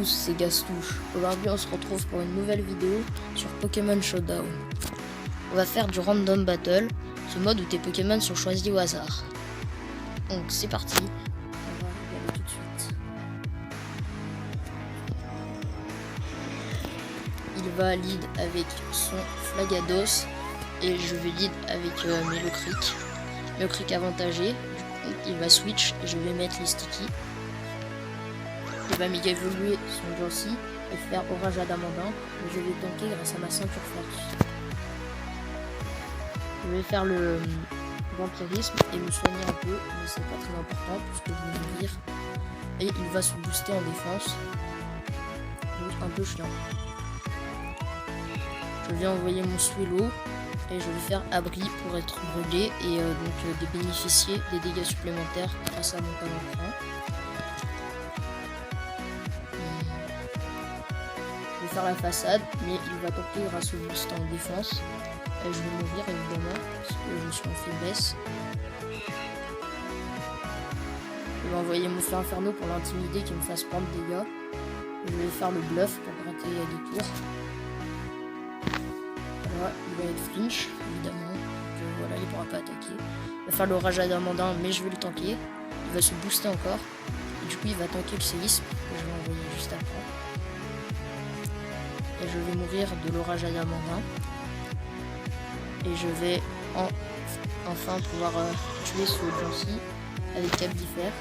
tous, c'est Gastouche. Aujourd'hui on se retrouve pour une nouvelle vidéo sur Pokémon Showdown. On va faire du Random Battle, ce mode où tes Pokémon sont choisis au hasard. Donc c'est parti, on va y aller tout de suite. Il va lead avec son Flagados et je vais lead avec Melocreek. Melocreek avantagé, du coup il va switch et je vais mettre les sticky. Il va méga évoluer son Jancy et faire Orage Adamandin, mais je vais tanker grâce à ma ceinture force. Je vais faire le vampirisme et me soigner un peu, mais c'est pas très important puisque je vais mourir. Et il va se booster en défense, donc un peu chiant. Je vais envoyer mon Swellow et je vais faire abri pour être brûlé et donc bénéficier des dégâts supplémentaires grâce à mon talent cran. Je vais faire la façade, mais il va tanker grâce au boost en défense. Et je vais mourir évidemment, parce que je suis en faiblesse. Je vais envoyer mon feu inferno pour l'intimider, qu'il me fasse prendre des dégâts. Je vais faire le bluff pour gratter des tours. Voilà, il va être flinch, évidemment. Voilà, il ne pourra pas attaquer. Il va faire l'orage Adamandin, mais je vais le tanker. Il va se booster encore. Et du coup, il va tanker le séisme, que je vais envoyer juste après. Et je vais mourir de l'orage Adamandin. Et je vais enfin pouvoir tuer ce Jancy avec Cap d'Hiver.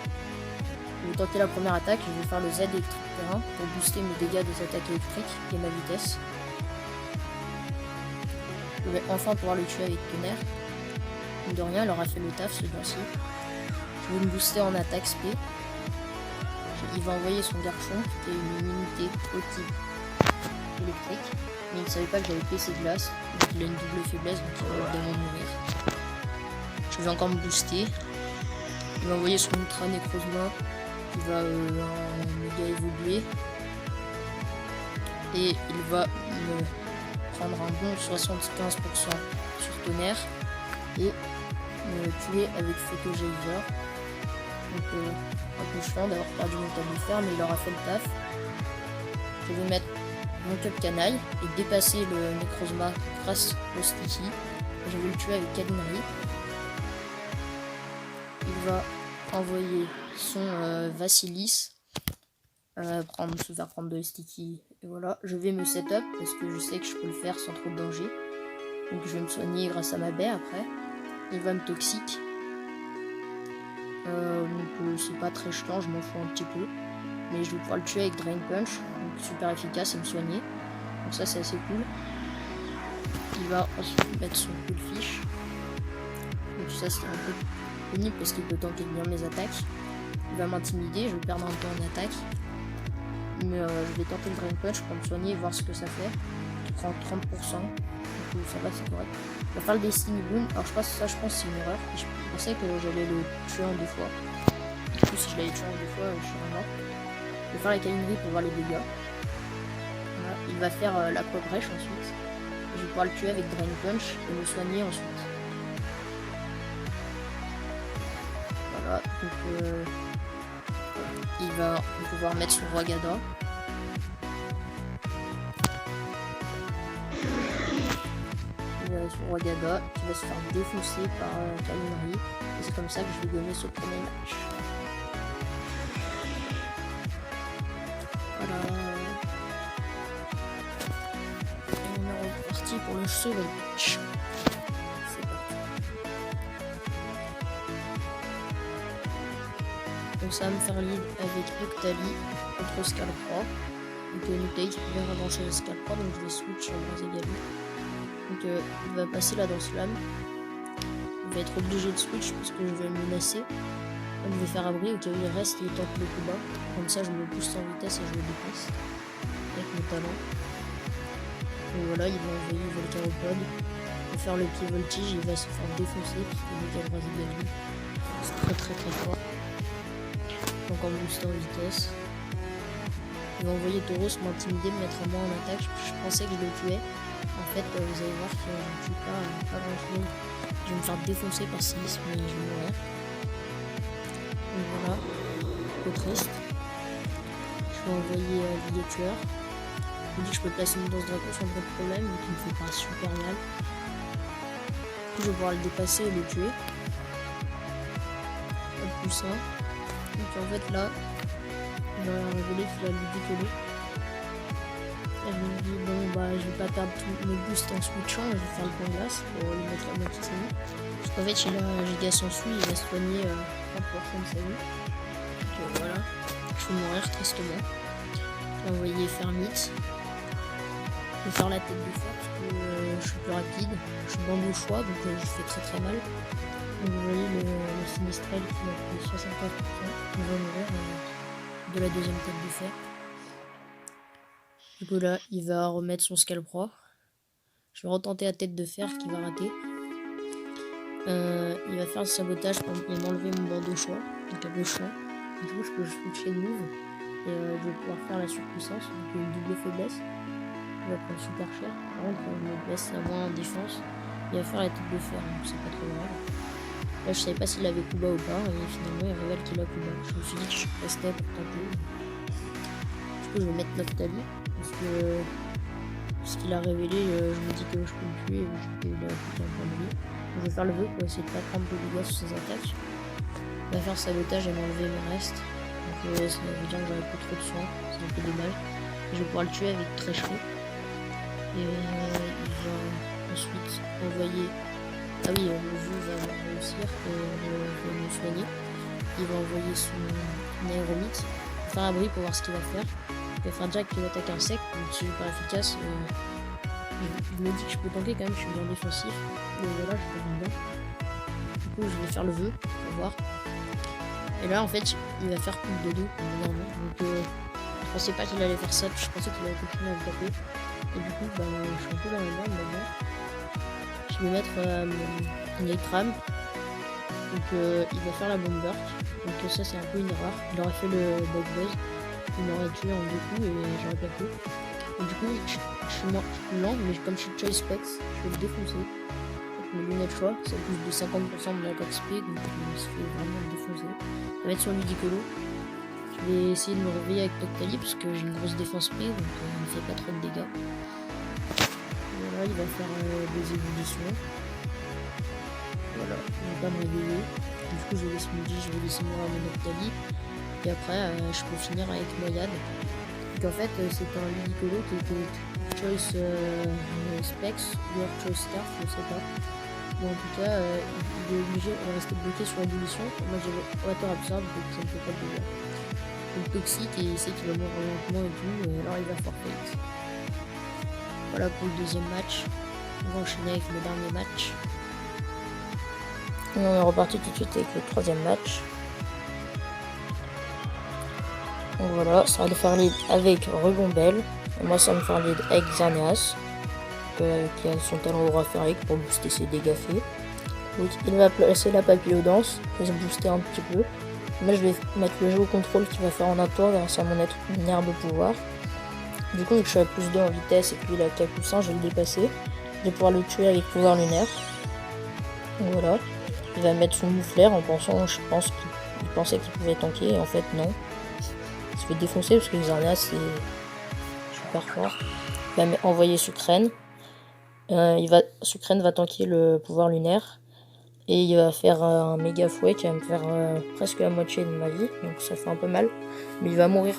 Je vais tenter la première attaque, je vais faire le Z électrique terrain pour booster mes dégâts des attaques électriques et ma vitesse. Je vais enfin pouvoir le tuer avec tonnerre. De rien, il aura fait le taf ce Jancy. Je vais me booster en attaque SP. Il va envoyer son garçon qui est une immunité au type électrique, mais il ne savait pas que j'avais PC glace, donc il a une double faiblesse, donc il va évidemment mourir. Je vais encore me booster. Il va envoyer son ultra nécrosement qui va méga évoluer et il va me prendre un bon 75% sur tonnerre et me tuer avec Photogeyser. Donc un peu chiant d'avoir perdu mon tableau de fer, mais il aura fait le taf. Je vais mettre mon Cup Canaille et dépasser le Necrozma grâce au Sticky. Je vais le tuer avec Calinerie. Il va envoyer son Vassilis, se faire prendre de Sticky. Et voilà, je vais me setup parce que je sais que je peux le faire sans trop de danger. Donc je vais me soigner grâce à ma baie après. Il va me toxique. Donc c'est pas très chiant, je m'en fous un petit peu. Mais je vais pouvoir le tuer avec Drain Punch, donc super efficace et me soigner. Donc ça c'est assez cool. Il va ensuite mettre son coup de fiche. Donc ça c'est un peu pénible parce qu'il peut tanker bien mes attaques. Il va m'intimider, je vais perdre un peu en attaque. Mais je vais tenter le Drain Punch pour me soigner et voir ce que ça fait. Il prend 30%, donc ça va, c'est correct. Il va faire le Destiny Boom. Alors je pense que c'est une erreur. Je pensais que j'allais le tuer en 2 fois. Du coup si je l'avais tué en 2 fois, je serais mort. Je vais faire la calinerie pour voir les dégâts. Voilà. Il va faire l'Aqua Brèche ensuite. Je vais pouvoir le tuer avec Drain Punch et me soigner ensuite. Voilà, donc il va pouvoir mettre son Roi Gada. Son Roi Gada qui va se faire défoncer par Calinerie. Et c'est comme ça que je vais gagner ce premier match. Voilà. Et on est reparti pour le second match. C'est parti. Donc ça va me faire lead avec Octali contre Scalpra. Donc Nutei qui peut bien avancer Scalpra, donc je vais switch sur Brazegali. Donc il va passer la danse lame. Il va être obligé de switch parce que je vais le menacer. Donc je vais faire abri au cas où il reste et il tente le coup bas. Comme ça je me booste en vitesse et je le dépasse avec mon talent. Et voilà, il va envoyer Volcaropod. Il va faire le pied voltige, il va se faire défoncer parce que le Brazegali c'est très fort. Donc en boost en vitesse. Il va envoyer Tauros m'intimider, me mettre en moins en attaque. Je pensais que je le tuais. En fait, vous allez voir que je ne tue pas grand chose. Je vais me faire défoncer par séisme mais je vais mourir. Donc voilà, peu triste. Je peux envoyer les tueurs. Je me dis que je peux placer une danse dragon sans trop de problème, donc il me fait pas super mal. Du coup, je vais pouvoir le dépasser et le tuer. Pas plus ça. Donc en fait là, il va révéler qu'il a Ludicolo. Et je me dis bon bah je vais pas perdre tous mes boosts en switchant, je vais faire le point glace pour lui mettre la moitié de sa vie. Parce qu'en fait il a giga s'ensuit, il va soigner 30% de sa vie. Donc voilà, je vais mourir tristement. Je vais envoyer Fermite. Je vais faire la tête de fer parce que je suis plus rapide. Je suis bambou choix donc je fais très mal. Donc vous voyez le sinistrel qui a pris 64%. Il va mourir de la deuxième tête de fer. Du coup là, il va remettre son scalp roi. Je vais retenter la tête de fer qui va rater. Il va faire le sabotage pour m'enlever mon bandeau choix, donc le choix. Du coup, je peux switcher de move et je vais pouvoir faire la surpuissance, donc une double faiblesse. Il va prendre super cher. Par contre, quand je me blesse à moins en défense, il va faire la tête de fer, donc c'est pas trop grave. Là, je savais pas s'il avait Kuba ou pas, et finalement, il révèle qu'il a Kuba. Je me suis dit que je restais pour tenter. Du coup, je vais mettre Noctali. Parce qu'il a révélé, je me dis que je peux le tuer vu qu'il a tout un point de vie. Je vais faire le vœu pour essayer de pas prendre de dégâts sur ses attaques. Il va faire sabotage et m'enlever mes restes. Donc ça veut dire que j'aurai plus trop de soins, c'est un peu dommage. Je vais pouvoir le tuer avec Trecherie. Et il va ensuite envoyer... Ah oui, le vœu va réussir et je vais me soigner. Il va envoyer son aéromite. Il va faire un bruit pour voir ce qu'il va faire. Il va faire direct une attaque insecte, donc c'est super efficace. Je me dis que je peux tanker quand même, je suis bien défensif. Mais voilà, je fais bien. Du coup, je vais faire le vœu pour voir. Et là, en fait, il va faire plus de dodo comme énormément. Donc, je pensais pas qu'il allait faire ça, je pensais qu'il allait continuer à me taper. Et du coup, bah, je suis un peu dans la merde maintenant. Je vais mettre un Electram. Donc, il va faire la bombe burst. Donc, ça, c'est un peu une erreur. Il aurait fait le bug buzz. Il m'aurait tué en 2 coups et j'aurais pas pu. Et du coup, je suis lent, mais comme je suis Choice Specs, je vais le défoncer. Avec mes lunettes choix, ça pousse de 50% de l'attaque speed, donc il se fait vraiment défoncer. Je vais mettre sur Ludicolo. Je vais essayer de me réveiller avec Noctali parce que j'ai une grosse défense speed, donc il ne fait pas trop de dégâts. Voilà, il va faire des ébullitions. Voilà, il va pas me réveiller. Du coup, je vais laisser mourir mon Noctali. Et après, je peux finir avec Moyade. Donc en fait, c'est un Ludicolo qui était Choice Specs, ou Choice Scarf, je sais pas. Mais en tout cas, il est obligé de rester bloqué sur l'ébullition. Moi j'ai Water Absorb, donc ça ne fait pas de dégâts. Donc toxique, et il sait qu'il va mourir lentement et tout, et alors il va forfait. Voilà pour le deuxième match. On va enchaîner avec le dernier match. Et on est reparti tout de suite avec le troisième match. Donc voilà, ça va le faire lead avec Rebombelle. Et moi, ça va me faire lead avec Xerneas, qui a son talent aura féerique pour booster ses dégâts faits. Donc il va placer la papillodance, et se booster un petit peu. Moi, je vais mettre le jeu au contrôle qui va faire en un tour grâce à mon herbe pouvoir. Du coup, vu que je suis à plus 2 en vitesse et que lui il a qu'à plus 1, je vais le dépasser. Je vais pouvoir le tuer avec pouvoir lunaire. Donc voilà. Il va mettre son mouflaire en pensant, je pense qu'il pensait qu'il pouvait tanker, et en fait non. Il se fait défoncer parce que Xerneas c'est super fort. Il va envoyer Sucrène. Sucrène va tanker le pouvoir lunaire. Et il va faire un méga fouet qui va me faire presque la moitié de ma vie. Donc ça fait un peu mal. Mais il va mourir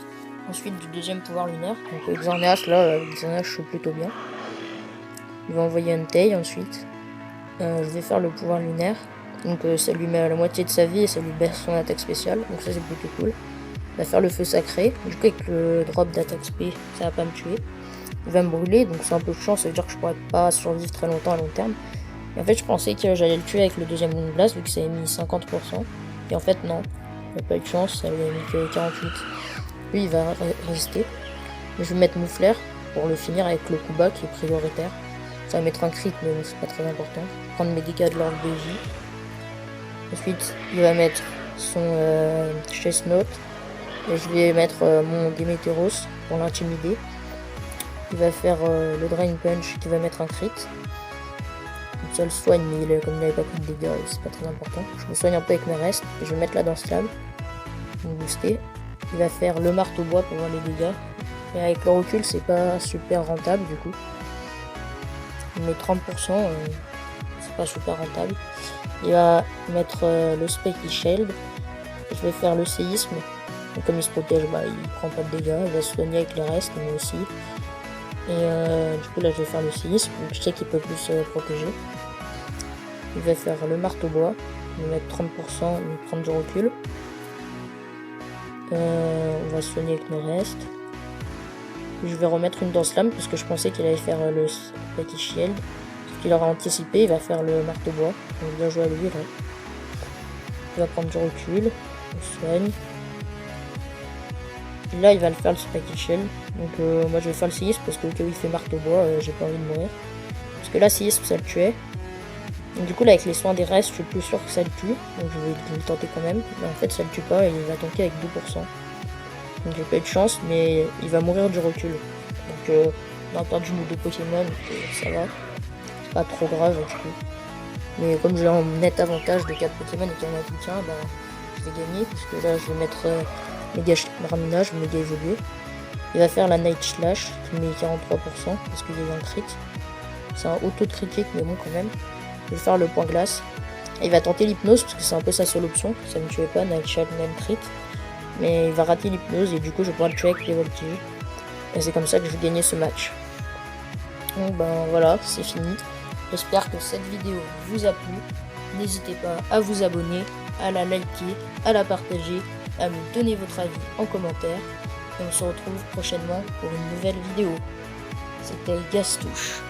ensuite du deuxième pouvoir lunaire. Donc Xerneas là, Xerneas je suis plutôt bien. Il va envoyer Entei ensuite. Je vais faire le pouvoir lunaire. Donc ça lui met à la moitié de sa vie et ça lui baisse son attaque spéciale. Donc ça c'est plutôt cool. Il va faire le feu sacré. Du coup avec le drop d'attaque spé, ça va pas me tuer. Il va me brûler, donc c'est un peu de chance, ça veut dire que je pourrais pas survivre très longtemps à long terme. Et en fait je pensais que j'allais le tuer avec le deuxième Moon Blast vu que ça avait mis 50%. Et en fait non, il n'y a pas eu de chance, ça avait mis que 48. Lui il va rester. Je vais mettre Mouflaire pour le finir avec le Kuba qui est prioritaire. Ça va mettre un crit mais c'est pas très important. Prendre mes dégâts de l'ordre BJ. Ensuite il va mettre son Chestnut. Et je vais mettre mon Démétéros pour l'intimider. Il va faire le Drain Punch qui va mettre un crit. Donc ça le soigne, mais comme il n'avait pas pris de dégâts, c'est pas très important. Je me soigne un peu avec mes restes. Et je vais mettre la danse lame. Donc booster. il va faire le marteau-bois pour voir les dégâts. Et avec le recul, c'est pas super rentable du coup. Mais 30%, c'est pas super rentable. Il va mettre le Spiky Shield. Je vais faire le séisme. Donc, comme il se protège, bah, il prend pas de dégâts. Il va se soigner avec les restes, mais aussi. Et du coup, là, je vais faire le séisme. Donc, je sais qu'il peut plus se protéger. Il va faire le marteau-bois. Il va mettre 30%, il va prendre du recul. On va se soigner avec nos restes. Je vais remettre une danse lame parce que je pensais qu'il allait faire le Spiky Shield. Parce qu'il aura anticipé, il va faire le marteau-bois. Donc bien joué à lui là. Il va prendre du recul. On se soigne. Et là il va le faire le Spiky Shield. Donc moi je vais faire le séisme parce que au cas où il fait marteau-bois, j'ai pas envie de mourir. Parce que là séisme ça le tuait. Donc du coup là avec les soins des restes, je suis plus sûr que ça le tue. Donc je vais le tenter quand même. Mais en fait ça le tue pas et il va tanker avec 2%. Donc j'ai pas eu de chance, mais il va mourir du recul. Donc on a perdu nos 2 Pokémon, donc ça va. C'est pas trop grave du coup. Mais comme j'ai un net avantage de 4 Pokémon et qu'il y en a tout qu'un, bah je vais gagner. Puisque là je vais mettre méga raminage, méga évolué. Il va faire la Night Slash qui met 43% parce qu'il y a eu un crit. C'est un auto de critique mais bon quand même. Je vais faire le point glace. Et il va tenter l'hypnose parce que c'est un peu sa seule option. Ça ne tuait pas, Night Slash même crit. Mais il va rater l'hypnose et du coup je vais pouvoir le tuer avec les voltiges. Et c'est comme ça que je vais gagner ce match. Donc ben voilà, c'est fini. J'espère que cette vidéo vous a plu. N'hésitez pas à vous abonner, à la liker, à la partager, à me donner votre avis en commentaire. Et on se retrouve prochainement pour une nouvelle vidéo. C'était Gastouche.